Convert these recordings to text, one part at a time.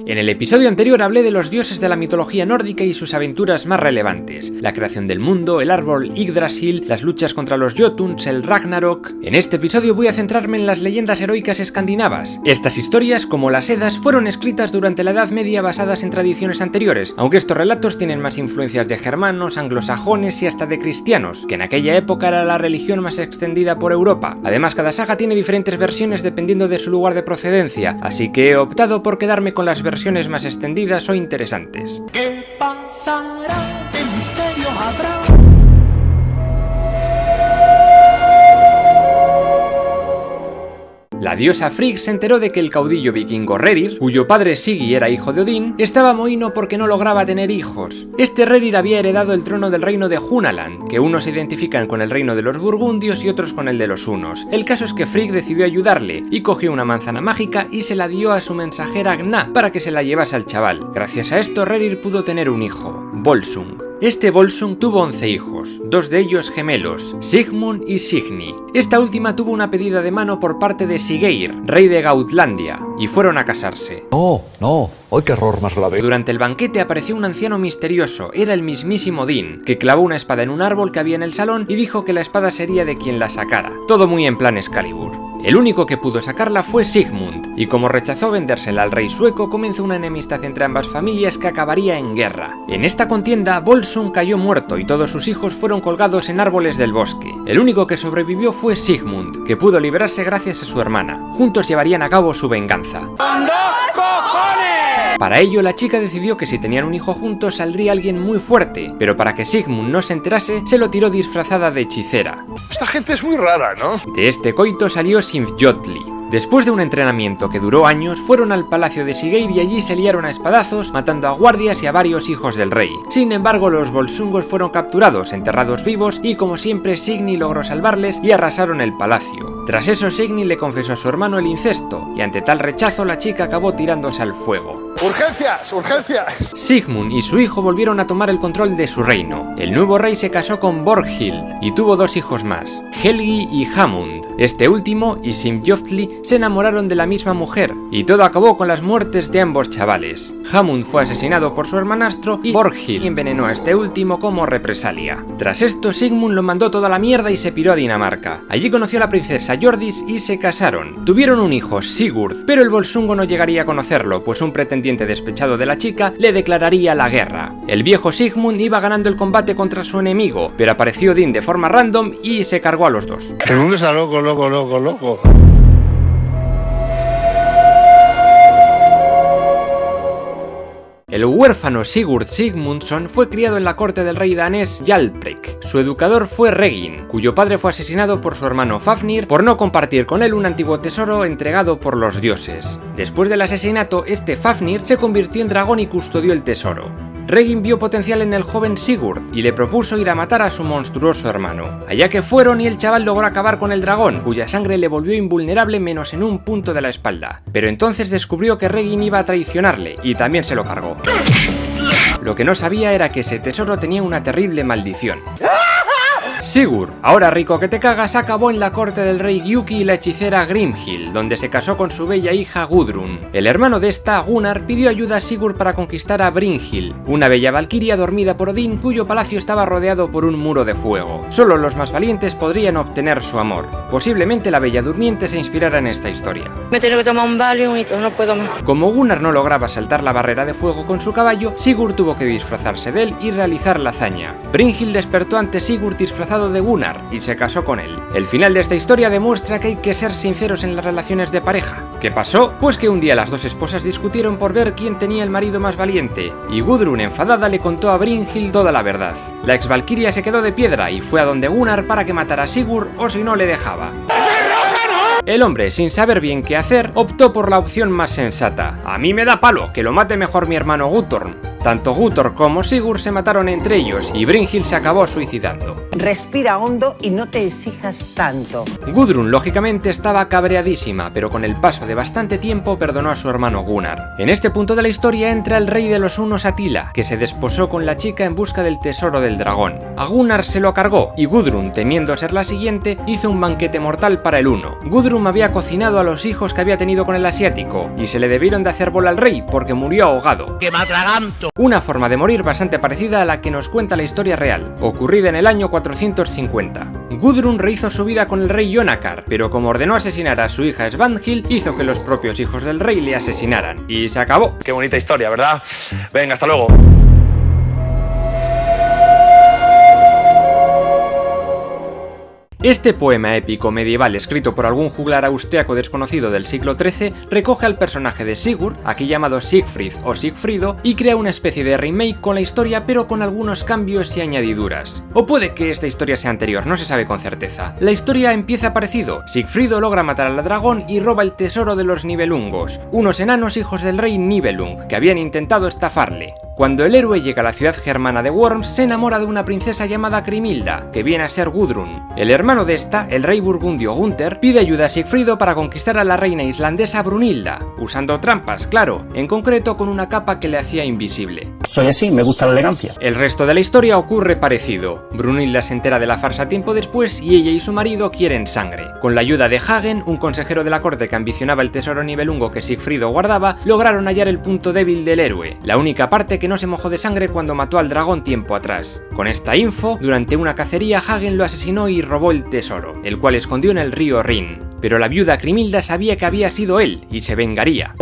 En el episodio anterior hablé de los dioses de la mitología nórdica y sus aventuras más relevantes, la creación del mundo, el árbol Yggdrasil, las luchas contra los Jotuns, el Ragnarok. En este episodio voy a centrarme en las leyendas heroicas escandinavas. Estas historias, como las Edas, fueron escritas durante la Edad Media basadas en tradiciones anteriores, aunque estos relatos tienen más influencias de germanos, anglosajones y hasta de cristianos, que en aquella época era la religión más extendida por Europa. Además, cada saga tiene diferentes versiones dependiendo de su lugar de procedencia, así que he optado por quedarme con las versiones más extendidas o interesantes. ¿Qué pasará? ¿Qué misterio habrá? La diosa Frigg se enteró de que el caudillo vikingo Rerir, cuyo padre Sigi era hijo de Odín, estaba mohino porque no lograba tener hijos. Este Rerir había heredado el trono del reino de Hunaland, que unos se identifican con el reino de los burgundios y otros con el de los hunos. El caso es que Frigg decidió ayudarle y cogió una manzana mágica y se la dio a su mensajera Gná para que se la llevase al chaval. Gracias a esto Rerir pudo tener un hijo, Volsung. Este Volsung tuvo 11 hijos, 2 de ellos gemelos, Sigmund y Signy. Esta última tuvo una pedida de mano por parte de Siggeir, rey de Gautlandia, y fueron a casarse. No, ¡ay, qué error más grave! Durante el banquete apareció un anciano misterioso, era el mismísimo Odín, que clavó una espada en un árbol que había en el salón y dijo que la espada sería de quien la sacara. Todo muy en plan Excalibur. El único que pudo sacarla fue Sigmund, y como rechazó vendérsela al rey sueco, comenzó una enemistad entre ambas familias que acabaría en guerra. En esta contienda, Volsung cayó muerto y todos sus hijos fueron colgados en árboles del bosque. El único que sobrevivió fue Sigmund, que pudo liberarse gracias a su hermana. Juntos llevarían a cabo su venganza. ¡Anda, cojones! Para ello, la chica decidió que si tenían un hijo juntos saldría alguien muy fuerte, pero para que Sigmund no se enterase, se lo tiró disfrazada de hechicera. Esta gente es muy rara, ¿no? De este coito salió Sinfjotli. Después de un entrenamiento que duró años, fueron al palacio de Siggeir y allí se liaron a espadazos, matando a guardias y a varios hijos del rey. Sin embargo, los volsungos fueron capturados, enterrados vivos, y como siempre Signy logró salvarles y arrasaron el palacio. Tras eso, Signy le confesó a su hermano el incesto, y ante tal rechazo la chica acabó tirándose al fuego. ¡Urgencias! ¡Urgencias! Sigmund y su hijo volvieron a tomar el control de su reino. El nuevo rey se casó con Borghild y tuvo 2 hijos más, Helgi y Hamund. Este último y Sinfjotli se enamoraron de la misma mujer, y todo acabó con las muertes de ambos chavales. Hamund fue asesinado por su hermanastro y Borghild envenenó a este último como represalia. Tras esto, Sigmund lo mandó toda la mierda y se piró a Dinamarca. Allí conoció a la princesa Hjordis y se casaron. Tuvieron un hijo, Sigurd, pero el volsungo no llegaría a conocerlo, pues un pretendiente despechado de la chica le declararía la guerra. El viejo Sigmund iba ganando el combate contra su enemigo, pero apareció Odín de forma random y se cargó a los dos. El mundo está loco. El huérfano Sigurd Sigmundsson fue criado en la corte del rey danés Hjalprek. Su educador fue Reginn, cuyo padre fue asesinado por su hermano Fafnir por no compartir con él un antiguo tesoro entregado por los dioses. Después del asesinato, este Fafnir se convirtió en dragón y custodió el tesoro. Reginn vio potencial en el joven Sigurd y le propuso ir a matar a su monstruoso hermano. Allá que fueron y el chaval logró acabar con el dragón, cuya sangre le volvió invulnerable menos en un punto de la espalda. Pero entonces descubrió que Reginn iba a traicionarle y también se lo cargó. Lo que no sabía era que ese tesoro tenía una terrible maldición. Sigurd, ahora rico que te cagas, acabó en la corte del rey Giuki y la hechicera Grimhild, donde se casó con su bella hija Gudrun. El hermano de esta, Gunnar, pidió ayuda a Sigurd para conquistar a Brynhild, una bella valquiria dormida por Odín, cuyo palacio estaba rodeado por un muro de fuego. Solo los más valientes podrían obtener su amor. Posiblemente la bella durmiente se inspirara en esta historia. Me tengo que tomar un Valium y no puedo más. Como Gunnar no lograba saltar la barrera de fuego con su caballo, Sigurd tuvo que disfrazarse de él y realizar la hazaña. Brynhild despertó ante Sigurd disfrazado de Gunnar y se casó con él. El final de esta historia demuestra que hay que ser sinceros en las relaciones de pareja. ¿Qué pasó? Pues que un día las dos esposas discutieron por ver quién tenía el marido más valiente, y Gudrun, enfadada, le contó a Brynhild toda la verdad. La ex valquiria se quedó de piedra y fue a donde Gunnar para que matara a Sigurd, o si no le dejaba. El hombre, sin saber bien qué hacer, optó por la opción más sensata. A mí me da palo, que lo mate mejor mi hermano Guttorm. Tanto Guthor como Sigurd se mataron entre ellos y Brynhild se acabó suicidando. Respira hondo y no te exijas tanto. Gudrun lógicamente estaba cabreadísima, pero con el paso de bastante tiempo perdonó a su hermano Gunnar. En este punto de la historia entra el rey de los hunos Atila, que se desposó con la chica en busca del tesoro del dragón. A Gunnar se lo cargó y Gudrun, temiendo ser la siguiente, hizo un banquete mortal para el huno. Gudrun había cocinado a los hijos que había tenido con el asiático y se le debieron de hacer bola al rey porque murió ahogado. ¡Que me atraganto! Una forma de morir bastante parecida a la que nos cuenta la historia real, ocurrida en el año 450. Gudrun rehizo su vida con el rey Jonakar, pero como ordenó asesinar a su hija Svanhild, hizo que los propios hijos del rey le asesinaran. Y se acabó. Qué bonita historia, ¿verdad? Venga, hasta luego. Este poema épico medieval escrito por algún juglar austriaco desconocido del siglo XIII recoge al personaje de Sigurd, aquí llamado Siegfried o Sigfrido, y crea una especie de remake con la historia pero con algunos cambios y añadiduras. O puede que esta historia sea anterior, no se sabe con certeza. La historia empieza parecido. Sigfrido logra matar al dragón y roba el tesoro de los Nibelungos, unos enanos hijos del rey Nibelung, que habían intentado estafarle. Cuando el héroe llega a la ciudad germana de Worms, se enamora de una princesa llamada Grimhilda, que viene a ser Gudrun. El hermano de esta, el rey burgundio Gunther, pide ayuda a Sigfrido para conquistar a la reina islandesa Brunhilda, usando trampas, claro, en concreto con una capa que le hacía invisible. Soy así, me gusta la elegancia. El resto de la historia ocurre parecido. Brunhilda se entera de la farsa tiempo después y ella y su marido quieren sangre. Con la ayuda de Hagen, un consejero de la corte que ambicionaba el tesoro nibelungo que Sigfrido guardaba, lograron hallar el punto débil del héroe, la única parte que no se mojó de sangre cuando mató al dragón tiempo atrás. Con esta info, durante una cacería Hagen lo asesinó y robó el tesoro, el cual escondió en el río Rin. Pero la viuda Grimhilda sabía que había sido él y se vengaría.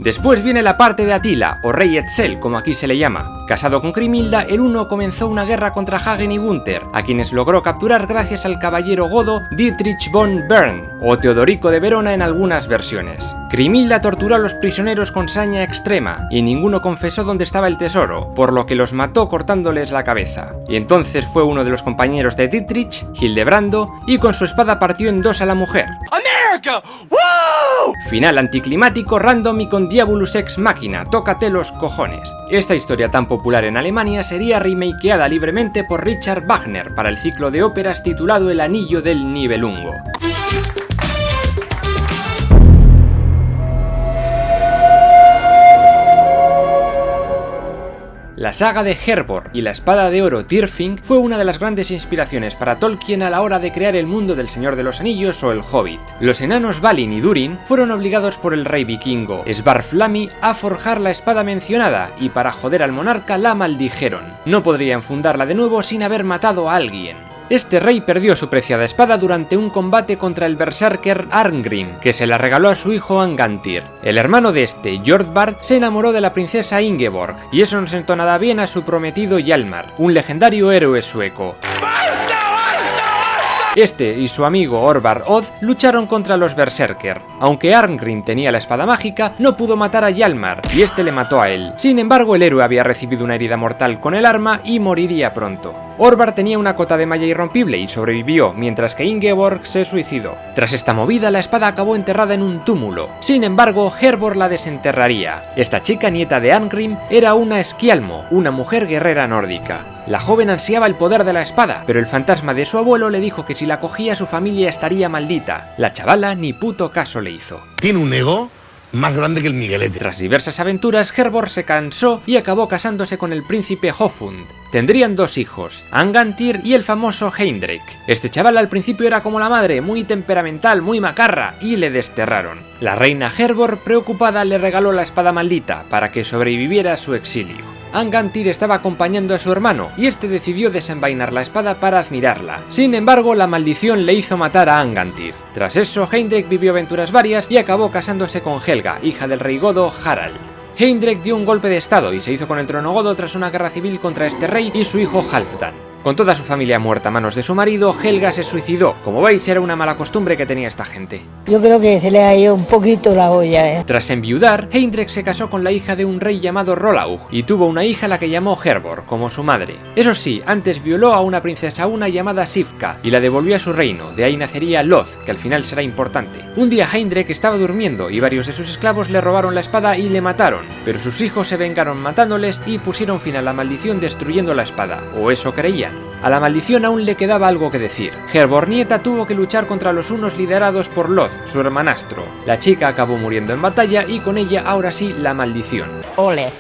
Después viene la parte de Atila, o rey Etzel, como aquí se le llama. Casado con Grimhilda, el Huno comenzó una guerra contra Hagen y Gunther, a quienes logró capturar gracias al caballero godo Dietrich von Bern, o Teodorico de Verona en algunas versiones. Grimhilda torturó a los prisioneros con saña extrema, y ninguno confesó dónde estaba el tesoro, por lo que los mató cortándoles la cabeza. Y entonces fue uno de los compañeros de Dietrich, Hildebrando, y con su espada partió en dos a la mujer. ¡América! ¡Wow! Final anticlimático, random y con Diabolus Ex Machina, tócate los cojones. Esta historia tan popular en Alemania sería remakeada libremente por Richard Wagner para el ciclo de óperas titulado El Anillo del Nibelungo. La saga de Hervor y la espada de oro Tyrfing fue una de las grandes inspiraciones para Tolkien a la hora de crear el mundo del Señor de los Anillos o el Hobbit. Los enanos Balin y Durin fueron obligados por el rey vikingo Svarflami a forjar la espada mencionada y para joder al monarca la maldijeron. No podrían fundarla de nuevo sin haber matado a alguien. Este rey perdió su preciada espada durante un combate contra el berserker Arngrim, que se la regaló a su hijo Angantyr. El hermano de este, Jordbard, se enamoró de la princesa Ingeborg, y eso no sentó nada bien a su prometido Hjalmar, un legendario héroe sueco. Este y su amigo Orvar Odd lucharon contra los berserker. Aunque Arngrim tenía la espada mágica, no pudo matar a Hjalmar, y este le mató a él. Sin embargo, el héroe había recibido una herida mortal con el arma y moriría pronto. Orvar tenía una cota de malla irrompible y sobrevivió, mientras que Ingeborg se suicidó. Tras esta movida, la espada acabó enterrada en un túmulo. Sin embargo, Hervor la desenterraría. Esta chica, nieta de Arngrim, era una Esquialmo, una mujer guerrera nórdica. La joven ansiaba el poder de la espada, pero el fantasma de su abuelo le dijo que si la cogía su familia estaría maldita. La chavala ni puto caso le hizo. Tiene un ego más grande que el Miguelete. Tras diversas aventuras, Hervor se cansó y acabó casándose con el príncipe Hofund. Tendrían dos hijos, Angantyr y el famoso Heimdrek. Este chaval al principio era como la madre, muy temperamental, muy macarra, y le desterraron. La reina Hervor, preocupada, le regaló la espada maldita para que sobreviviera a su exilio. Angantyr estaba acompañando a su hermano, y este decidió desenvainar la espada para admirarla. Sin embargo, la maldición le hizo matar a Angantyr. Tras eso, Heimdrek vivió aventuras varias y acabó casándose con Helga, hija del rey godo Harald. Heimdrek dio un golpe de estado y se hizo con el trono godo tras una guerra civil contra este rey y su hijo Halfdan. Con toda su familia muerta a manos de su marido, Helga se suicidó. Como veis, era una mala costumbre que tenía esta gente. Yo creo que se le ha ido un poquito la olla, Tras enviudar, Heindrek se casó con la hija de un rey llamado Rolaug y tuvo una hija a la que llamó Hervor, como su madre. Eso sí, antes violó a una princesa una llamada Sifka y la devolvió a su reino, de ahí nacería Loth, que al final será importante. Un día Heindrek estaba durmiendo y varios de sus esclavos le robaron la espada y le mataron, pero sus hijos se vengaron matándoles y pusieron fin a la maldición destruyendo la espada, o eso creían. A la maldición aún le quedaba algo que decir. Hervor nieta tuvo que luchar contra los hunos liderados por Loth, su hermanastro. La chica acabó muriendo en batalla y con ella ahora sí la maldición. Ole.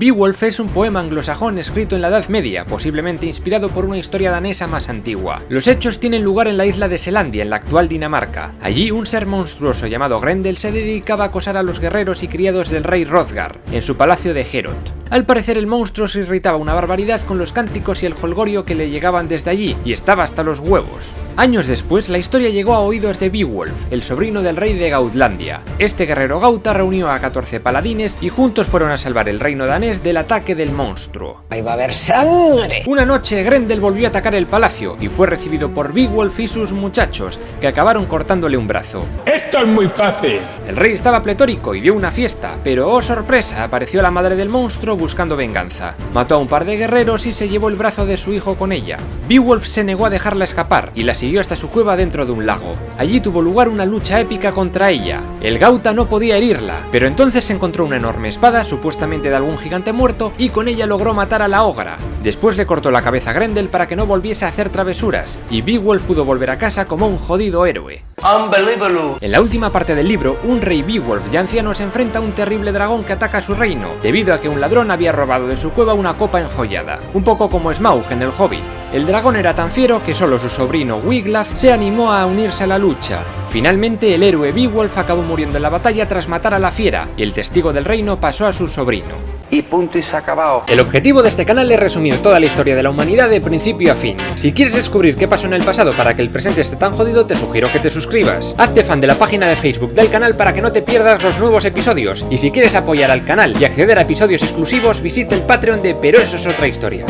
Beowulf es un poema anglosajón escrito en la Edad Media, posiblemente inspirado por una historia danesa más antigua. Los hechos tienen lugar en la isla de Selandia, en la actual Dinamarca. Allí, un ser monstruoso llamado Grendel se dedicaba a acosar a los guerreros y criados del rey Hrothgar, en su palacio de Heorot. Al parecer el monstruo se irritaba una barbaridad con los cánticos y el jolgorio que le llegaban desde allí, y estaba hasta los huevos. Años después, la historia llegó a oídos de Beowulf, el sobrino del rey de Gautlandia. Este guerrero gauta reunió a 14 paladines y juntos fueron a salvar el reino danés del ataque del monstruo. Ahí va a haber sangre. Una noche, Grendel volvió a atacar el palacio y fue recibido por Beowulf y sus muchachos, que acabaron cortándole un brazo. ¡Esto es muy fácil! El rey estaba pletórico y dio una fiesta, pero ¡oh sorpresa! Apareció la madre del monstruo buscando venganza. Mató a un par de guerreros y se llevó el brazo de su hijo con ella. Beowulf se negó a dejarla escapar y la siguió hasta su cueva dentro de un lago. Allí tuvo lugar una lucha épica contra ella. El Gauta no podía herirla, pero entonces encontró una enorme espada, supuestamente de algún gigante muerto, y con ella logró matar a la ogra. Después le cortó la cabeza a Grendel para que no volviese a hacer travesuras, y Beowulf pudo volver a casa como un jodido héroe. Unbelievable. En la última parte del libro, un rey Beowulf ya anciano se enfrenta a un terrible dragón que ataca su reino, debido a que un ladrón había robado de su cueva una copa enjollada, un poco como Smaug en el Hobbit. El dragón era tan fiero que solo su sobrino Wiglaf se animó a unirse a la lucha. Finalmente, el héroe Beowulf acabó muriendo en la batalla tras matar a la fiera, y el testigo del reino pasó a su sobrino. Y punto y se ha acabado. El objetivo de este canal es resumir toda la historia de la humanidad de principio a fin. Si quieres descubrir qué pasó en el pasado para que el presente esté tan jodido, te sugiero que te suscribas. Hazte fan de la página de Facebook del canal para que no te pierdas los nuevos episodios. Y si quieres apoyar al canal y acceder a episodios exclusivos, visita el Patreon de Pero eso es otra historia.